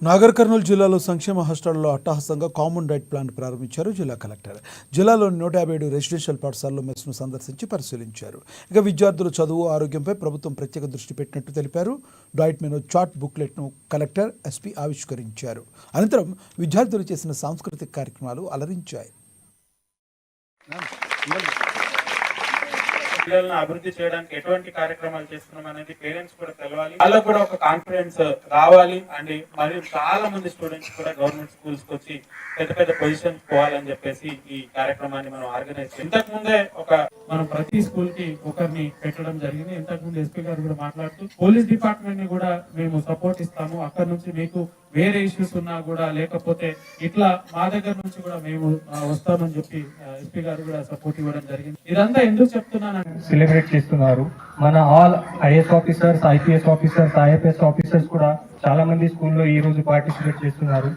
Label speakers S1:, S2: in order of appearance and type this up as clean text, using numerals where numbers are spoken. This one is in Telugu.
S1: నాగర్ కర్నూలు జిల్లాలో సంక్షేమ హాస్టల్లో అట్టహాసంగా కామన్ డైట్ ప్లాన్ ప్రారంభించారు జిల్లా కలెక్టర్. జిల్లాలోని 157 రెసిడెన్షియల్ పాఠశాలలో మెస్ను సందర్శించి పరిశీలించారు. ఇక విద్యార్థుల చదువు ఆరోగ్యంపై ప్రభుత్వం ప్రత్యేక దృష్టి పెట్టినట్టు తెలిపారు. డైట్ మెనూ చార్ట్ బుక్లెట్ను కలెక్టర్ ఎస్పీ ఆవిష్కరించారు. అనంతరం విద్యార్థులు చేసిన సాంస్కృతిక కార్యక్రమాలు అలరించాయి.
S2: పిల్లలను అభివృద్ధి చేయడానికి ఎటువంటి కార్యక్రమాలు చేస్తున్నాం అనేది పేరెంట్స్ కూడా తెలవాలి, వాళ్ళకు కూడా ఒక కాన్ఫిడెన్స్ రావాలి. అండ్ మరియు చాలా మంది స్టూడెంట్స్ కూడా గవర్నమెంట్ స్కూల్స్ కి వచ్చి పెద్ద పెద్ద పొజిషన్స్ పోవాలని చెప్పేసి ఈ కార్యక్రమాన్ని మనం ఆర్గనైజ్ చేయాలి. ఇంతకు ముందే మనం ప్రతి స్కూల్ కి ఒకరిని పెట్టడం జరిగింది. ఇంతకు ముందు ఎస్పీ గారు కూడా మాట్లాడుతూ పోలీస్ డిపార్ట్మెంట్ ని కూడా మేము సపోర్ట్ ఇస్తాము. అక్కడ నుంచి మీకు వేరే ఇష్యూస్ ఉన్నా కూడా లేకపోతే ఇట్లా మా దగ్గర నుంచి కూడా మేము వస్తామని చెప్పి ఎస్పీ గారు కూడా సపోర్ట్ ఇవ్వడం జరిగింది. ఇదంతా ఎందుకు చెప్తున్నాను,
S3: సెలబ్రేట్ చేస్తున్నారు. మన all IAS officers, IPS officers, IFS officers కూడా చాలా మంది స్కూల్లో ఈ రోజు పార్టిసిపేట్ చేస్తున్నారు.